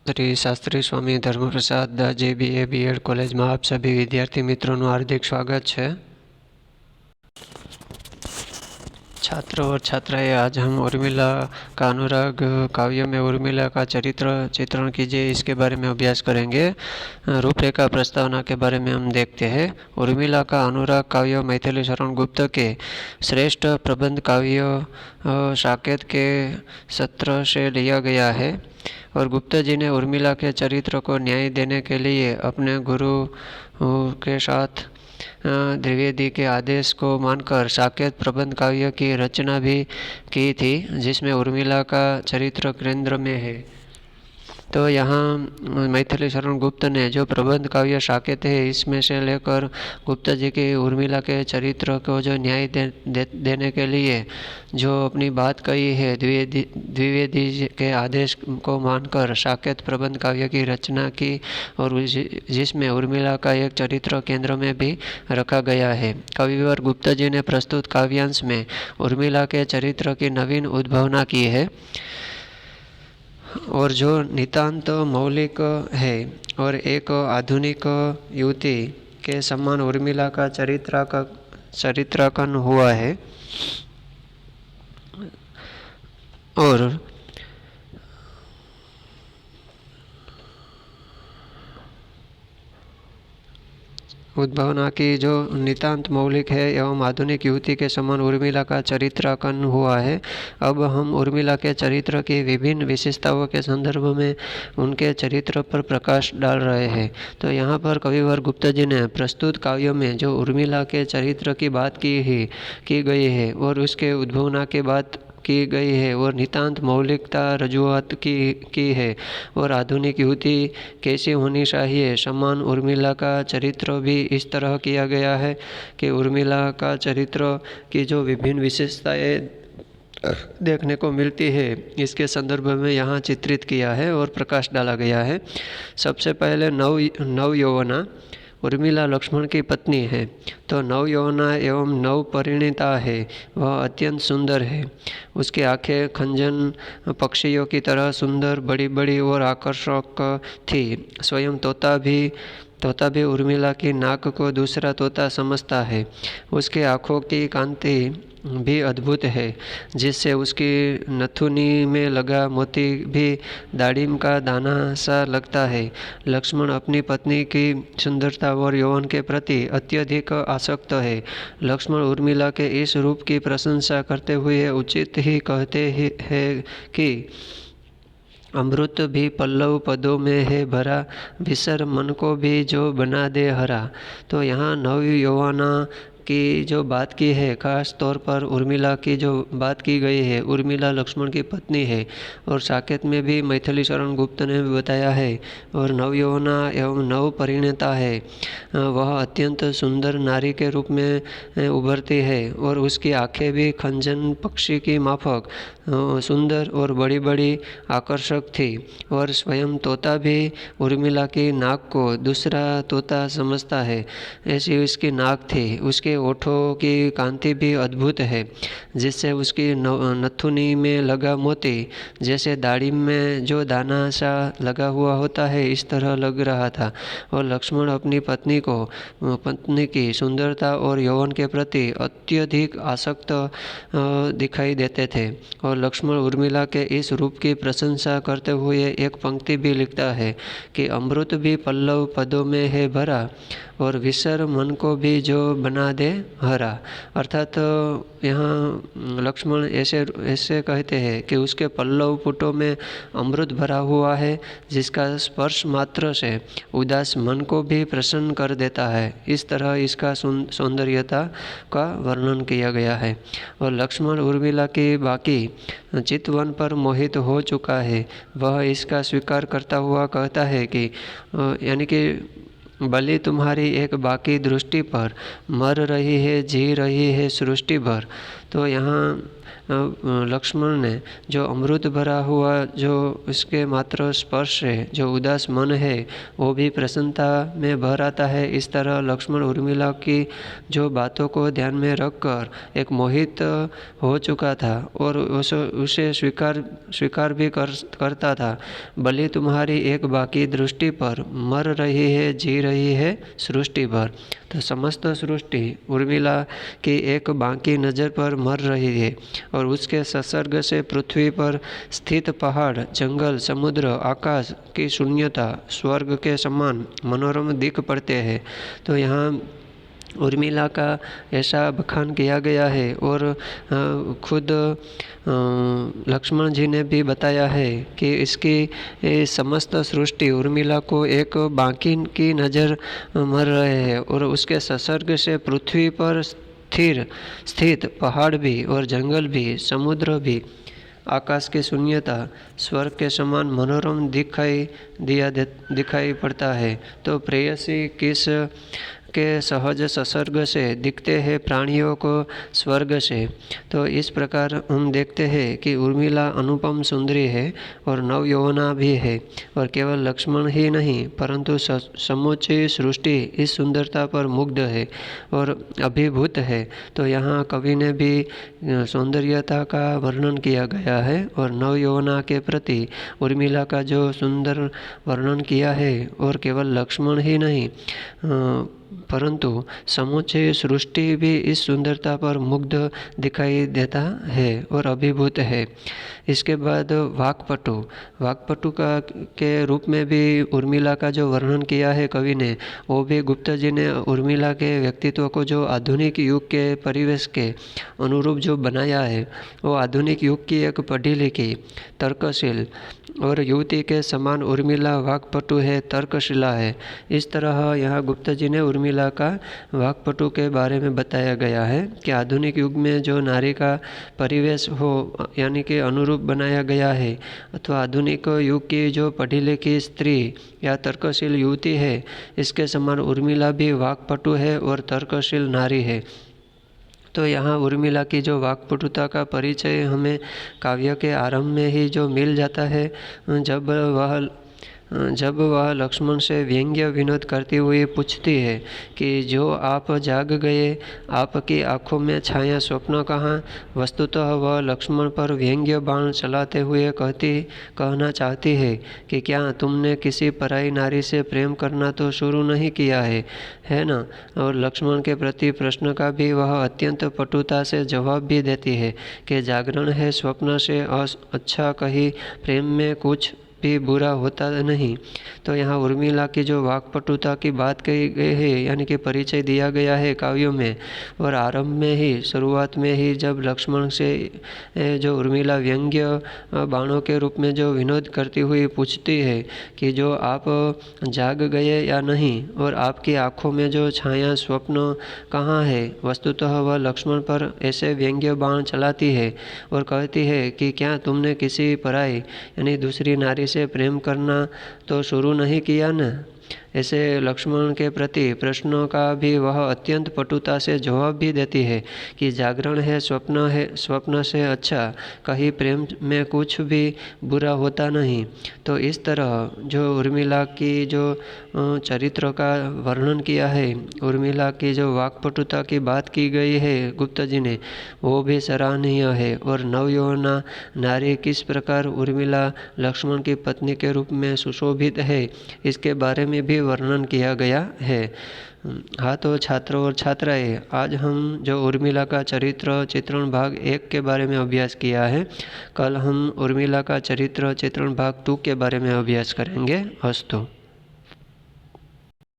श्री शास्त्री स्वामी Dharmaprasad Das ji BA BEd college में आप सभी विद्यार्थी मित्रों हार्दिक स्वागत है। छात्रों और छात्राएं, आज हम उर्मिला का अनुराग काव्य में उर्मिला का चरित्र चित्रण कीजिए इसके बारे में अभ्यास करेंगे। रूपरेखा प्रस्तावना के बारे में हम देखते हैं। उर्मिला का अनुराग काव्य मैथिली शरण गुप्त के श्रेष्ठ प्रबंध काव्य साकेत के सत्र से लिया गया है और गुप्ता जी ने उर्मिला के चरित्र को न्याय देने के लिए अपने गुरु के साथ द्विवेदी के आदेश को मानकर साकेत प्रबंध काव्य की रचना भी की थी, जिसमें उर्मिला का चरित्र केंद्र में है। तो यहाँ मैथिली शरण गुप्त ने जो प्रबंध काव्य साकेत है, इसमें से लेकर गुप्ता जी की उर्मिला के चरित्र को जो न्याय देने के लिए जो अपनी बात कही है, द्विवेदी के आदेश को मानकर साकेत प्रबंध काव्य की रचना की और जिसमें उर्मिला का एक चरित्र केंद्र में भी रखा गया है। कविवर गुप्ता जी ने प्रस्तुत काव्यांश में उर्मिला के चरित्र की नवीन उद्भावना की है और जो नितांत मौलिक है और एक आधुनिक युवती के समान उर्मिला का चरित्रांकन हुआ है और उद्भावना की जो नितांत मौलिक है एवं आधुनिक युवती के समान उर्मिला का चरित्रांकन हुआ है। अब हम उर्मिला के चरित्र की विभिन्न विशेषताओं के संदर्भ में उनके चरित्र पर प्रकाश डाल रहे हैं। तो यहाँ पर कविवर गुप्ता जी ने प्रस्तुत काव्यों में जो उर्मिला के चरित्र की बात की गई है और उसके उद्भावना के बात की गई है और नितांत मौलिकता रजूआत की है और आधुनिक युवती कैसी होनी चाहिए, समान उर्मिला का चरित्र भी इस तरह किया गया है कि उर्मिला का चरित्र की जो विभिन्न विशेषताएं देखने को मिलती है, इसके संदर्भ में यहाँ चित्रित किया है और प्रकाश डाला गया है। सबसे पहले नव यौवना उर्मिला लक्ष्मण की पत्नी है। तो नव यौवना एवं नव परिणीता है, वह अत्यंत सुंदर है। उसकी आंखें खंजन पक्षियों की तरह सुंदर, बड़ी बड़ी और आकर्षक थी। स्वयं तोता भी उर्मिला की नाक को दूसरा तोता समझता है। उसकी आँखों की कांति भी अद्भुत है, जिससे उसकी नथुनी में लगा मोती भी दाड़िम का दाना सा लगता है। लक्ष्मण अपनी पत्नी की सुंदरता और यौवन के प्रति अत्यधिक आसक्त है। लक्ष्मण उर्मिला के इस रूप की प्रशंसा करते हुए उचित ही कहते हैं कि अमृत भी पल्लव पदों में है भरा, विसर मन को भी जो बना दे हरा। तो यहाँ नव यौवना की जो बात की है, खास तौर पर उर्मिला की जो बात की गई है, उर्मिला लक्ष्मण की पत्नी है और साकेत में भी मैथिली शरण गुप्त ने बताया है। और नव यौवना एवं नव परिणीता है, वह अत्यंत सुंदर नारी के रूप में उभरती है और उसकी आंखें भी खंजन पक्षी की माफक सुंदर और बड़ी बड़ी आकर्षक थी। और स्वयं तोता भी उर्मिला की नाक को दूसरा तोता समझता है, ऐसी उसकी नाक थी। उसके ओठों की कांति भी अद्भुत है, जिससे उसकी नथुनी में लगा मोती जैसे दाड़िम में जो दाना सा लगा हुआ होता है, इस तरह लग रहा था। और लक्ष्मण अपनी पत्नी की सुंदरता और यौवन के प्रति अत्यधिक आसक्त दिखाई देते थे। और लक्ष्मण उर्मिला के इस रूप की प्रशंसा करते हुए एक पंक्ति भी लिखता है कि अमृत भी पल्लव पदों में है भरा और विसर मन को भी जो बना दे हरा। अर्थात यहाँ लक्ष्मण ऐसे कहते हैं कि उसके पल्लव पुटों में अमृत भरा हुआ है, जिसका स्पर्श मात्र से उदास मन को भी प्रसन्न कर देता है। इस तरह इसका सौंदर्यता का वर्णन किया गया है। और लक्ष्मण उर्मिला की बाकी चितवन पर मोहित हो चुका है। वह इसका स्वीकार करता हुआ कहता है कि यानी कि बलि तुम्हारी एक बाकी दृष्टि पर, मर रही है जी रही है सृष्टि भर। तो यहाँ लक्ष्मण ने जो अमृत भरा हुआ जो उसके मात्र स्पर्श से जो उदास मन है वो भी प्रसन्नता में भर आता है। इस तरह लक्ष्मण उर्मिला की जो बातों को ध्यान में रखकर एक मोहित हो चुका था और उसे स्वीकार भी करता था। बलि तुम्हारी एक बाकी दृष्टि पर, मर रही है जी रही है सृष्टि भर। तो समस्त सृष्टि उर्मिला की एक बाकी नज़र पर मर रही है और उसके संसर्ग से पृथ्वी पर स्थित पहाड़, जंगल, समुद्र, आकाश की शून्यता स्वर्ग के समान मनोरम दिख पड़ते हैं। तो यहाँ उर्मिला का ऐसा बखान किया गया है और खुद लक्ष्मण जी ने भी बताया है कि इसकी समस्त सृष्टि उर्मिला को एक बाकी की नज़र मर रहे हैं और उसके संसर्ग से पृथ्वी पर स्थित पहाड़ भी और जंगल भी, समुद्र भी, आकाश की शून्यता स्वर्ग के समान मनोरम दिखाई पड़ता है। तो प्रेयसी किस के सहज संसर्ग से दिखते हैं प्राणियों को स्वर्ग से। तो इस प्रकार हम देखते हैं कि उर्मिला अनुपम सुंदरी है और नवयौवना भी है और केवल लक्ष्मण ही नहीं परंतु समूची सृष्टि इस सुंदरता पर मुग्ध है और अभिभूत है। तो यहाँ कवि ने भी सौंदर्यता का वर्णन किया गया है और नवयौवना के प्रति उर्मिला का जो सुंदर वर्णन किया है और केवल लक्ष्मण ही नहीं परंतु समूचे सृष्टि भी इस सुंदरता पर मुग्ध दिखाई देता है और अभिभूत है। इसके बाद वाक्पटु के रूप में भी उर्मिला का जो वर्णन किया है कवि ने, वो भी गुप्त जी ने उर्मिला के व्यक्तित्व को जो आधुनिक युग के परिवेश के अनुरूप जो बनाया है वो आधुनिक युग की एक पढ़ी लिखी, तर्कशील और युवती के समान उर्मिला वाक्पटु है, तर्कशिला है। इस तरह यहाँ गुप्त जी ने उर्मिला का वाक्पटु के बारे में बताया गया है कि आधुनिक युग में जो नारी का परिवेश हो यानी कि अनुरूप बनाया गया है अथवा आधुनिक युग की जो पढ़ी लिखी स्त्री या तर्कशील युवती है, इसके समान उर्मिला भी वाक्पटु है और तर्कशील नारी है। तो यहाँ उर्मिला की जो वाक्पटुता का परिचय हमें काव्य के आरंभ में ही जो मिल जाता है, जब वह लक्ष्मण से व्यंग्य विनोद करती हुई पूछती है कि जो आप जाग गए, आपकी आँखों में छाया स्वप्न कहाँ। वस्तुतः वह लक्ष्मण पर व्यंग्य बाण चलाते हुए कहना चाहती है कि क्या तुमने किसी पराई नारी से प्रेम करना तो शुरू नहीं किया है ना। और लक्ष्मण के प्रति प्रश्न का भी वह अत्यंत पटुता से जवाब भी देती है कि जागरण है स्वप्न से अच्छा, कहीं प्रेम में कुछ भी बुरा होता नहीं। तो यहाँ उर्मिला की जो वाक्पटुता की बात कही गई है यानी कि परिचय दिया गया है काव्यों में और आरंभ में ही शुरुआत में ही जब लक्ष्मण से जो उर्मिला व्यंग्य बाणों के रूप में जो विनोद करती हुई पूछती है कि जो आप जाग गए या नहीं और आपकी आँखों में जो छाया स्वप्न कहाँ है। वस्तुतः वह लक्ष्मण पर ऐसे व्यंग्य बाण चलाती है और कहती है कि क्या तुमने किसी पराई यानी दूसरी नारी से प्रेम करना तो शुरू नहीं किया न। ऐसे लक्ष्मण के प्रति प्रश्नों का भी वह अत्यंत पटुता से जवाब भी देती है कि जागरण है स्वप्न से अच्छा, कहीं प्रेम में कुछ भी बुरा होता नहीं। तो इस तरह जो उर्मिला की जो चरित्र का वर्णन किया है, उर्मिला की जो वाक्पटुता की बात की गई है गुप्त जी ने, वो भी सराहनीय है। और नवयौवना नारी किस प्रकार उर्मिला लक्ष्मण की पत्नी के रूप में सुशोभित है, इसके बारे में भी वर्णन किया गया है। हाँ, तो छात्रों और छात्राएं, आज हम जो उर्मिला का चरित्र चित्रण भाग 1 के बारे में अभ्यास किया है, कल हम उर्मिला का चरित्र चित्रण भाग 2 के बारे में अभ्यास करेंगे। अस्तु।